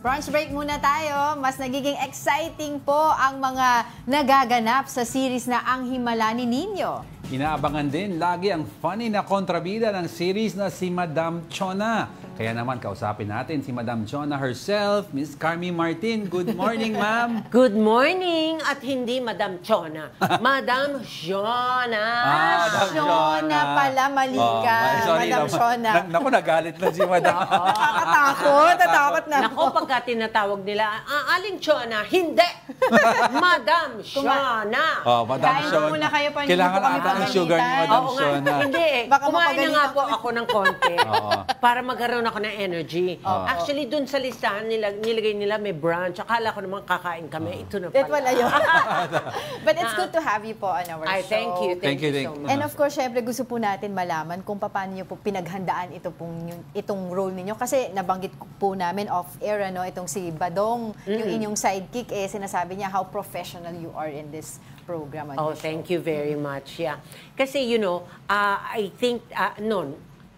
Brunch break muna tayo. Mas nagiging exciting po ang mga nagaganap sa series na Ang Himala ni Nino. Inaabangan din lagi ang funny na kontrabida ng series na si Madam Chona. Kaya naman kausapin natin si Madam Chona herself, Miss Carmy Martin. Good morning, ma'am. Good morning at hindi Madam Chona. Madam Shona. Shona pala, mali ka. Madam Shona. Naku, nagalit na si Madam. Nakakatakot. Natakot na. Naku, pagka tinatawag nila, Aling Chona, hindi. Madam Shona. Madam Kain Shona. po muna kayo, pa. Kailangan ata ng sugar ni Madam Oo nga, Shona. hindi eh. Baka Kumain na mapagalit nga ako. po ako ng konti para magkaroon ako ng energy. Actually, dun sa listahan nilagay nila may brunch. Akala ko naman kakain kami. Ito na It pala. wala yun. But it's good to have you po on our show. Thank you. Thank you so much. And of course, syempre gusto po natin malaman kung paano niyo po pinaghandaan itong role niyo. Kasi nabanggit po namin off-air, itong si Badong, yung inyong sidekick, sinasabi niya how professional you are in this program. Thank you very much. Yeah. Kasi, I think,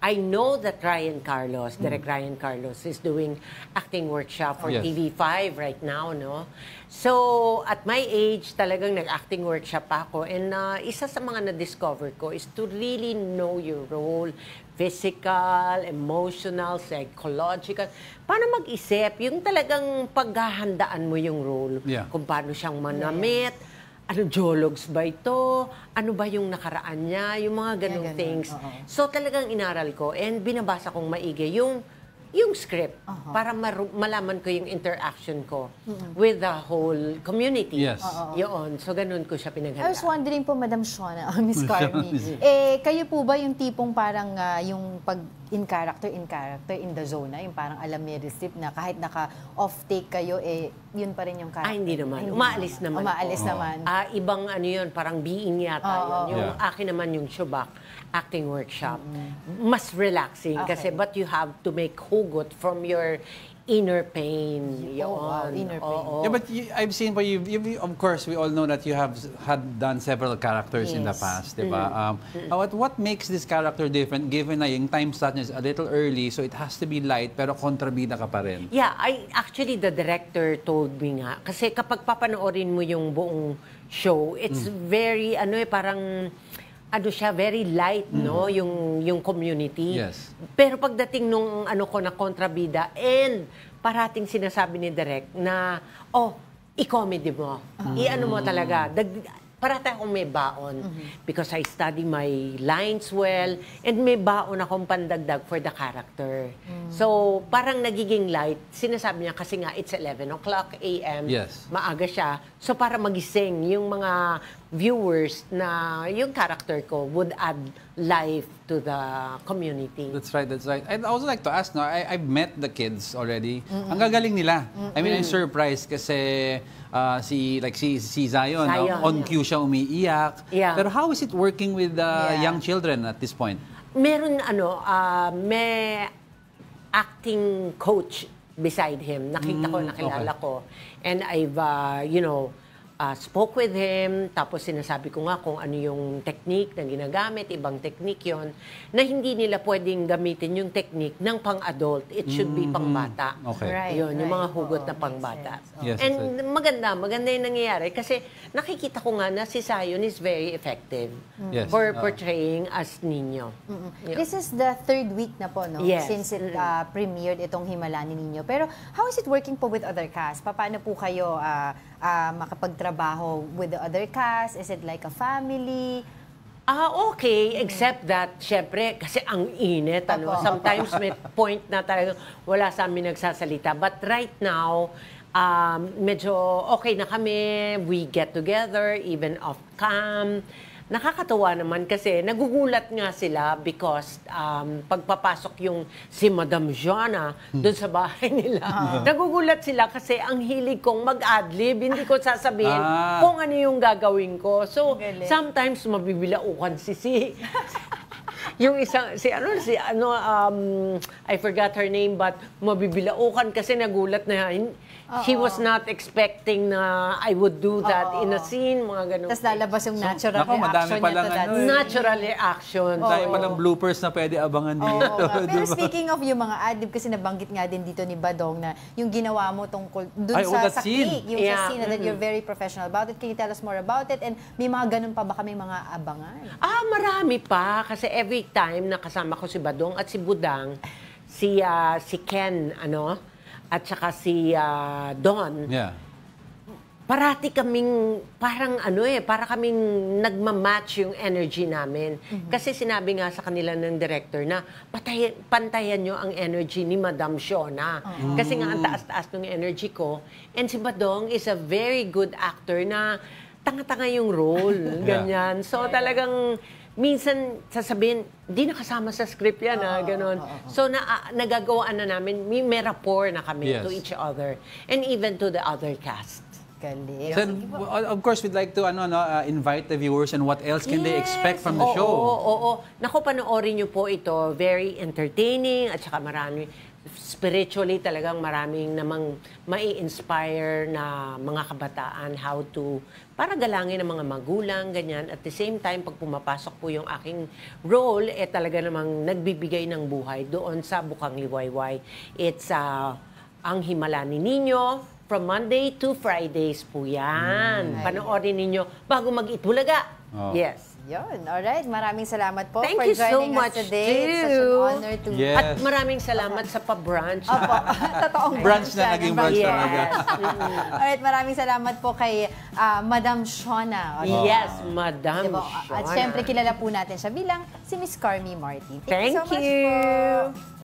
I know that Ryan Carlos, Direk Ryan Carlos, is doing acting workshop for TV5 right now, no? So, at my age, talagang nag-acting workshop ako. And isa sa mga na-discover ko is to really know your role, physical, emotional, psychological. Paano mag-isip? Yung talagang paghahandaan mo yung role. Yeah. Kung paano siyang manamit. Ano, geologs ba ito? Ano ba yung nakaraan niya? Yung mga ganong things. So talagang inaral ko and binabasa kong maigi yung script para malaman ko yung interaction ko with the whole community. Yes. Yun. So ganun ko siya pinaghandaan. I was wondering po, Madam Shona, Miss Carmy, kayo po ba yung tipong parang yung pag in character, in the zone, yung parang alam niya receipt na kahit naka-off-take kayo, yun pa rin yung character? Hindi naman. Umaalis naman. Umaalis naman. Ibang yun, parang being yata yun. Yung akin naman yung Shubak acting workshop. Mas relaxing kasi but you have to make hugot from your inner pain. Inner pain. Yeah, but I've seen, of course, we all know that you have had done several characters in the past, di ba? What makes this character different given na yung time slot is a little early, so it has to be light, pero kontrabida ka pa rin? Yeah, actually, the director told me nga, kasi kapag papanoorin mo yung buong show, it's very, parang, very light, no? Yung community. Yes. Pero pagdating nung ko na kontrabida, and parating sinasabi ni Direk na, i-comedy mo. I-ano mo talaga. Parati akong may baon because I study my lines well and may baon akong pandagdag for the character. So, parang nagiging light. Sinasabi niya kasi nga, it's 11 o'clock a.m. Yes. Maaga siya. So, para magising yung mga viewers na yung character ko would add life to the community. That's right, that's right. I'd also like to ask, I've met the kids already. Ang gagaling nila. I mean, I'm surprised kasi si Zion, on cue siya umiiyak. Yeah. Pero how is it working with young children at this point? Meron may acting coach beside him. Nakilala ko. And I've, spoke with him, tapos sinasabi ko nga kung ano yung technique na ginagamit, ibang technique yon na hindi nila pwedeng gamitin yung technique ng pang-adult. It should be pang-bata. Okay. Right, Yun, yung mga hugot na pang-bata. Yes, And maganda yung nangyayari kasi nakikita ko nga na si Zion is very effective for portraying as Nino. Yeah. This is the third week na po, no? Yes. Since it premiered itong Himala ni Nino. Pero how is it working po with other cast? Paano po kayo makapagtrabaho with the other cast? Is it like a family? Okay. Except that, syempre, kasi ang init. Sometimes may point na talagang wala sa amin nagsasalita. But right now, medyo okay na kami. We get together, even off-cam. Nakakatawa naman kasi nagugulat nga sila because pagpapasok yung si Madam Joanna doon sa bahay nila. Nagugulat sila kasi ang hilig kong mag-adlib. Hindi ko sasabihin kung ano yung gagawin ko. So, sometimes mabibilaukan si Yung isang, I forgot her name, but mabibilaukan kasi nagulat na he was not expecting na I would do that in a scene, mga ganun. Tapos lalabas yung natural Naku, madami reaction niya palang to that. ano eh. Natural reaction. Dahil palang bloopers na pwede abangan dito. Pero speaking of yung mga ad-lib, kasi nabanggit nga din dito ni Badong na yung ginawa mo tungkol dun that sa scene. cake, yung Yeah. sa scene that you're very professional about it. Can you tell us more about it? And may mga ganun pa ba kami mga abangan? Marami pa. Kasi every time nakasama ko si Badong at si Budang, si Ken, at saka si Don, Yeah. parati kaming para kaming nagmamatch yung energy namin. Kasi sinabi nga sa kanila ng director na pantayan nyo ang energy ni Madam Shona. Kasi nga ang taas-taas ng energy ko. And si Badong is a very good actor na tanga-tanga yung role. Ganyan. So talagang minsan sasabihin, di nakasama sa script yan, ganon. So nagagawaan na namin, may rapport na kami to each other. And even to the other cast. Galing. So, of course, we'd like to invite the viewers and what else can they expect from the show? Oo. Naku, panoorin niyo po ito. Very entertaining at saka marami. Spiritually talagang maraming namang mai-inspire na mga kabataan how to para galangin ang mga magulang, ganyan. At the same time, pag pumapasok po yung aking role, talaga namang nagbibigay ng buhay doon sa Bukang Liwayway. It's Ang Himala ni Niño. From Monday to Fridays po yan. Panoorin ninyo bago mag-Itbulaga. Yes. Yun. Alright. Maraming salamat po Thank for you so joining much, us today. It's such an too. honor to... Yes. At maraming salamat sa pa-brunch. Opo. Totoong Brunch na, yan. naging brunch Yes. talaga. Alright. Maraming salamat po kay Madam Shona. Yes, Madam Diba? Shona. At syempre, kilala po natin siya bilang si Miss Carmi Martin. Thank you so much you. po.